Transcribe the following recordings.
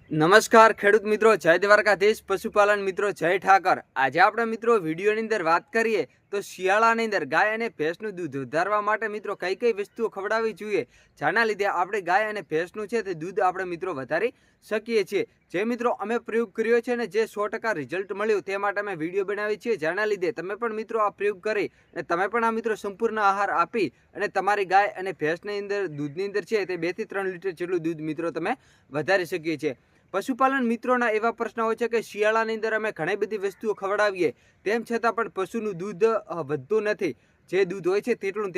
નમસ્કાર ખેડૂત મિત્રો, જય દ્વારકાધીશ, પશુપાલન મિત્રો જય ઠાકર। આજે આપણે મિત્રો વિડીયોની અંદર વાત કરીએ તો શિયાળાની અંદર ગાય અને ભેંસનું દૂધ વધારવા માટે મિત્રો કઈ કઈ વસ્તુઓ ખવડાવવી જોઈએ, જેના લીધે આપણે ગાય અને ભેંસનું છે તે દૂધ આપણે મિત્રો વધારી શકીએ છીએ। જે મિત્રો અમે પ્રયોગ કર્યો છે ને જે 100% રિઝલ્ટ મળ્યું તે માટે અમે વિડીયો બનાવી છે, જેના લીધે તમે પણ મિત્રો આ પ્રયોગ કરી અને તમે પણ આ મિત્રો સંપૂર્ણ આહાર આપી અને તમારી ગાય અને ભેંસની અંદર દૂધની અંદર છે તે 2 થી 3 લીટર જેટલું દૂધ મિત્રો તમે વધારી શકીએ છીએ। પશુપાલન મિત્રોના એવા પ્રશ્ન હોય છે કે શિયાળાની અંદર અમે ઘણી બધી વસ્તુઓ ખવડાવીએ તેમ છતાં પણ પશુનું દૂધ વધતું નથી, જે દૂધ હોય છે તેટલું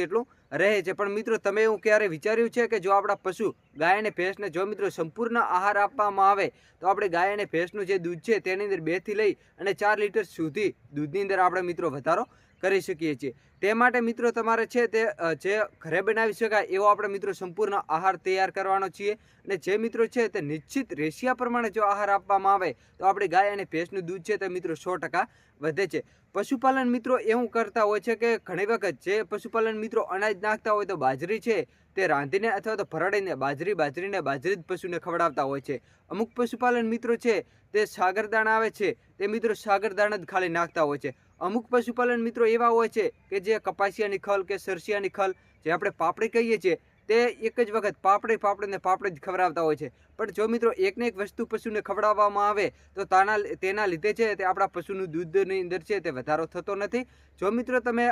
રહે છે। પણ મિત્રો તમે એવું ક્યારે વિચાર્યું છે કે જો આપણા પશુ ગાય અને ભેંસને જો મિત્રો સંપૂર્ણ આહાર આપવામાં આવે તો આપણે ગાય અને ભેંસનું જે દૂધ છે તેની અંદર 2 થી લઈ અને 4 લીટર સુધી દૂધની અંદર આપણે મિત્રો વધારો કરી શકીએ છીએ। તે માટે મિત્રો તમારે છે તે જે ઘરે બનાવી શકાય એવો આપણે મિત્રો સંપૂર્ણ આહાર તૈયાર કરવાનો છીએ અને જે મિત્રો છે તે નિશ્ચિત રેશિયા પ્રમાણે જો આહાર આપવામાં આવે તો આપણી ગાય અને ભેંસનું દૂધ છે તે મિત્રો 100% વધે છે। પશુપાલન મિત્રો એવું કરતા હોય છે કે ઘણી વખત જે પશુપાલન મિત્રો અનાજ નાખતા હોય તો બાજરી છે તે રાંધીને અથવા તો ભરાડીને બાજરી જ પશુને ખવડાવતા હોય છે। અમુક પશુપાલન મિત્રો છે તે સાગરદાણા આવે છે તે મિત્રો સાગરદાણા જ ખાલી નાખતા હોય છે। અમુક પશુપાલન મિત્રો એવા હોય છે કે જે કપાસિયાની ખલ કે સરસિયાની ખલ જે આપણે પાપડી કહીએ છીએ તે એક જ વખત પાપડી જ ખવડાવતા હોય છે। પણ જો મિત્રો એકને એક વસ્તુ પશુને ખવડાવવામાં આવે તો તેના લીધે છે તે આપણા પશુનું દૂધની અંદર છે તે વધારો થતો નથી। જો મિત્રો તમે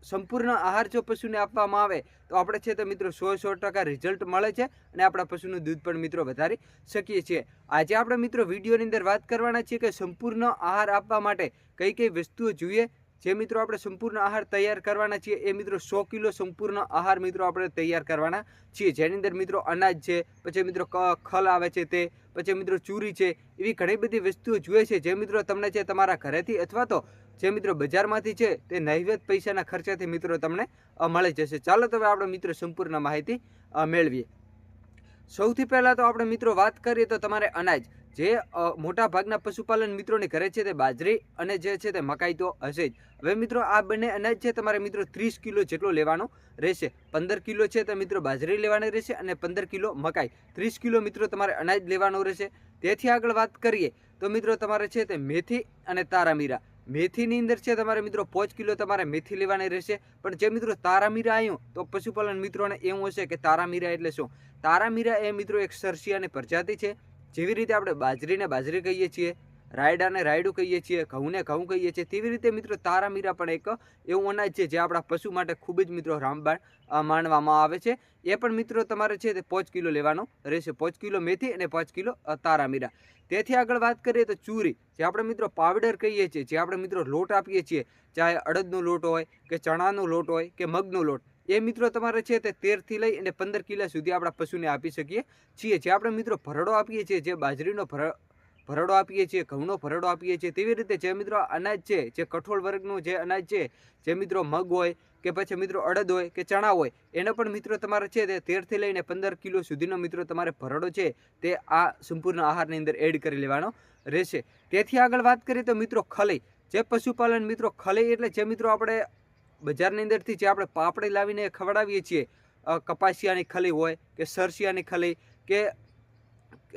સંપૂર્ણ આહાર જો પશુને આપવામાં આવે તો આપણે છે તો મિત્રો 100% રિઝલ્ટ મળે છે અને આપણા પશુનું દૂધ પણ મિત્રો વધારી શકીએ છીએ। આજે આપણે મિત્રો વિડીયોની અંદર વાત કરવાના છીએ કે સંપૂર્ણ આહાર આપવા માટે કઈ કઈ વસ્તુઓ જોઈએ। જે મિત્રો આપણે સંપૂર્ણ આહાર તૈયાર કરવાના છીએ એ મિત્રો 100 કિલો સંપૂર્ણ આહાર મિત્રો આપણે તૈયાર કરવાના છીએ, જેની અંદર મિત્રો અનાજ છે, પછી મિત્રો ખલ આવે છે તે, પછી મિત્રો ચૂરી છે, એવી ઘણી બધી વસ્તુઓ જોઈએ છે જે મિત્રો તમને છે તમારા ઘરેથી અથવા તો જે મિત્રો બજારમાંથી છે તે નહિવત પૈસાના ખર્ચાથી મિત્રો તમને મળી જશે। ચાલો તો હવે આપણે મિત્રો સંપૂર્ણ માહિતી મેળવીએ। સૌથી પહેલાં તો આપણે મિત્રો વાત કરીએ તો તમારે અનાજ જે મોટા ભાગના પશુપાલન મિત્રોની ઘરે છે તે બાજરી અને જે છે તે મકાઈ તો હશે જ। હવે મિત્રો આ બંને અનાજ છે તમારે મિત્રો 30 કિલો જેટલો લેવાનો રહેશે। 15 કિલો છે તો મિત્રો બાજરી લેવાની રહેશે અને 15 કિલો મકાઈ, 30 કિલો મિત્રો તમારે અનાજ લેવાનું રહેશે। તેથી આગળ વાત કરીએ તો મિત્રો તમારે છે તે મેથી અને તારામીરા, મેથીની અંદર છે તમારે મિત્રો 5 કિલો તમારે મેથી લેવાની રહેશે। પણ જે મિત્રો તારામીરા આવ્યું તો પશુપાલન મિત્રોને એવું હશે કે તારામીરા એટલે શું? તારામીરા એ મિત્રો એક સરસિયાની પ્રજાતિ છે। જેવી રીતે આપણે બાજરીને બાજરી કહીએ છીએ, રાયડાને રાયડું કહીએ છીએ, ઘઉંને ઘઉં કહીએ છીએ, તેવી રીતે મિત્રો તારામીરા પણ એક એવું અનાજ છે જે આપણા પશુ માટે ખૂબ જ મિત્રો રામબાણ માનવામાં આવે છે। એ પણ મિત્રો તમારે છે તે 5 કિલો લેવાનો રહેશે, 5 કિલો મેથી અને 5 કિલો તારામીરા। તેથી આગળ વાત કરીએ તો ચૂરી, જે આપણે મિત્રો પાવડર કહીએ છીએ, જે આપણે મિત્રો લોટ આપીએ છીએ, ચાહે અડદનો લોટ હોય કે ચણાનો લોટ હોય કે મગનો લોટ, એ મિત્રો તમારે છે તે 13 થી લઈ અને 15 કિલા સુધી આપણા પશુને આપી શકીએ છીએ। જે આપણે મિત્રો ભરડો આપીએ છીએ, જે બાજરીનો ભરડો આપીએ છીએ, ઘઉંનો ભરડો આપીએ છીએ, તેવી રીતે જે મિત્રો અનાજ છે જે કઠોળ વર્ગનું જે અનાજ છે, જે મિત્રો મગ હોય કે પછી મિત્રો અડદ હોય કે ચણા હોય, એનો પણ મિત્રો તમારે છે તે 13 થી લઈને 15 કિલો સુધીનો મિત્રો તમારે ભરડો છે તે આ સંપૂર્ણ આહારની અંદર એડ કરી લેવાનો રહેશે। તેથી આગળ વાત કરીએ તો મિત્રો ખલી, જે પશુપાલન મિત્રો ખલી એટલે જે મિત્રો આપણે બજારની અંદરથી જે આપણે પાપડી લાવીને ખવડાવીએ છીએ, કપાસિયાની ખલી હોય કે સરસિયાની ખલી કે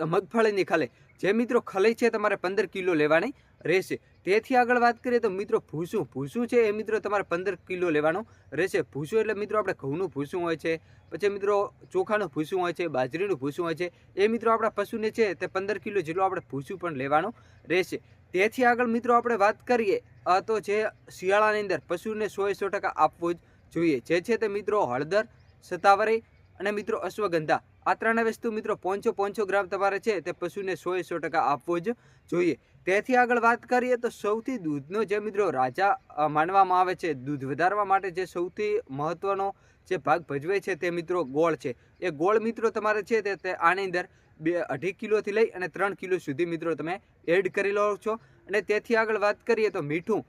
મગફળીની ખલી, જે મિત્રો ખલી છે તમારે 15 કિલો લેવાની રહેશે। તેથી આગળ વાત કરીએ તો મિત્રો ભૂસું છે એ મિત્રો તમારે 15 કિલો લેવાનું રહેશે। ભૂસું એટલે મિત્રો આપણે ઘઉંનું ભૂસું હોય છે, પછી મિત્રો ચોખાનું ભૂસું હોય છે, બાજરીનું ભૂસું હોય છે, એ મિત્રો આપણા પશુને છે તે 15 કિલો જેટલું આપણે ભૂસું પણ લેવાનું રહેશે। તેથી આગળ મિત્રો આપણે વાત કરીએ તો જે શિયાળાની અંદર પશુને 100% આપવું જ જોઈએ, જે છે તે મિત્રો હળદર, સતાવરી અને મિત્રો અશ્વગંધા, આ ત્રણે વસ્તુ મિત્રો 500 ગ્રામ તમારે છે તે પશુને 100% આપવો જ જોઈએ। તેથી આગળ વાત કરીએ તો સૌથી દૂધનો જે મિત્રો રાજા માનવામાં આવે છે, દૂધ વધારવા માટે જે સૌથી મહત્વનો જે ભાગ ભજવે છે તે મિત્રો ગોળ છે। એ ગોળ મિત્રો તમારે છે તે આની અંદર 2.5 કિલોથી લઈ અને 3 કિલો સુધી મિત્રો તમે એડ કરી લો છો। અને તેથી આગળ વાત કરીએ તો મીઠું,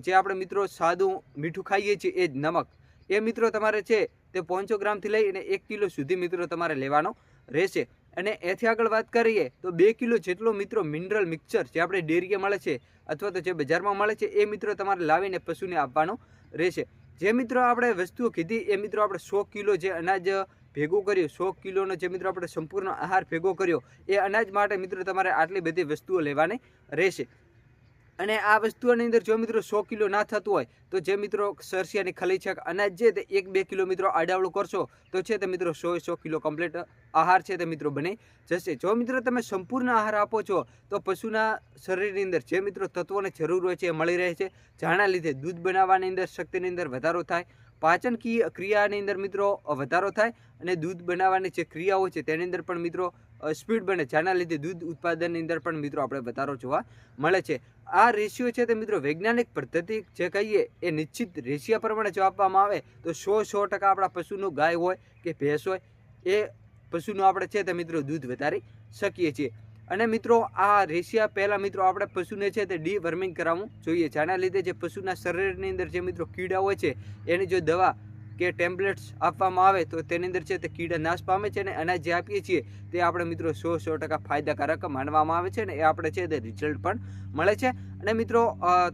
જે આપણે મિત્રો સાદું મીઠું ખાઈએ છીએ એ જ નમક, એ મિત્રો તમારે છે તે 500 ગ્રામથી લઈ અને 1 કિલો સુધી મિત્રો તમારે લેવાનો રહેશે। અને એથી આગળ વાત કરીએ તો 2 કિલો જેટલો મિત્રો મિનરલ મિક્સર, જે આપણે ડેરીએ મળે છે અથવા તો જે બજારમાં મળે છે, એ મિત્રો તમારે લાવીને પશુને આપવાનો રહેશે। જે મિત્રો આપણે વસ્તુઓ કીધી એ મિત્રો આપણે 100 કિલો જે અનાજ ભેગું કર્યું, 100 કિલોનો જે મિત્રો આપણે સંપૂર્ણ આહાર ભેગો કર્યો, એ અનાજ માટે મિત્રો તમારે આટલી બધી વસ્તુઓ લેવાની રહેશે. અને આ વસ્તુઓની અંદર જો મિત્રો 100 કિલો ના થતું હોય તો જે મિત્રો સરસિયાની ખલી છે અનાજ છે તે 1-2 કિલો મિત્રો આડાવડું કરશો તો છે તે મિત્રો 100 કિલો કમ્પ્લીટ આહાર છે તે મિત્રો બની જશે. જો મિત્રો તમે સંપૂર્ણ આહાર આપો છો તો પશુના શરીરની અંદર જે મિત્રો તત્વોની જરૂર હોય છે એ મળી રહે છે. જેના લીધે દૂધ બનાવવાની અંદર શક્તિની અંદર વધારો થાય, પાચન ક્રિયાની અંદર મિત્રો વધારો થાય અને દૂધ બનાવવાની જે ક્રિયાઓ છે તેની અંદર પણ મિત્રો સ્પીડ બને. જેના લીધે દૂધ ઉત્પાદનની અંદર પણ મિત્રો આપણે વધારો જોવા મળે છે. આ રેશિયો છે તે મિત્રો વૈજ્ઞાનિક પદ્ધતિ જે કહીએ એ નિશ્ચિત રેશિયા પ્રમાણે જો આપવામાં આવે તો 100% આપણા પશુનું ગાય હોય કે ભેંસ હોય એ પશુનું આપણે છે તે મિત્રો દૂધ વધારી શકીએ છીએ. અને મિત્રો આ રેશિયા પહેલાં મિત્રો આપણે પશુને છે તે ડીવર્મિંગ કરાવવું જોઈએ. જેના લીધે જે પશુના શરીરની અંદર જે મિત્રો કીડા હોય છે એની જો દવા કે ટેમ્પલેટ્સ આપવામાં આવે તો તેની અંદર છે તે કીડા નાશ પામે છે. અને અનાજ જે આપીએ છીએ તે આપણે મિત્રો 100% ફાયદાકારક માનવામાં આવે છે ને એ આપણે છે તે રિઝલ્ટ પણ મળે છે. અને મિત્રો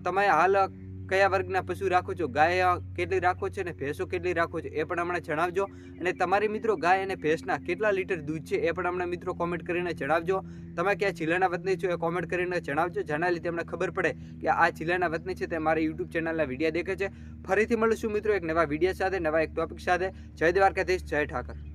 તમે હાલ કયા વર્ગના પશુ રાખો છો, ગાય કેટલી રાખો છો અને ભેંસો કેટલી રાખો છો એ પણ અમને જણાવજો. અને તમારી મિત્રો ગાય અને ભેંસના કેટલા લીટર દૂધ છે એ પણ અમને મિત્રો કોમેન્ટ કરીને જણાવજો. તમે ક્યાં જિલ્લાના વતની છો એ કોમેન્ટ કરીને જણાવજો. જેના લીધે અમને ખબર પડે કે આ જિલ્લાના વતની છે તે મારી યુટ્યુબ ચેનલના વિડીયો દેખે છે. ફરીથી મળીશું મિત્રો એક નવા વિડીયો સાથે, નવા એક ટોપિક સાથે. જય દ્વારકાધીશ, જય ઠાકર.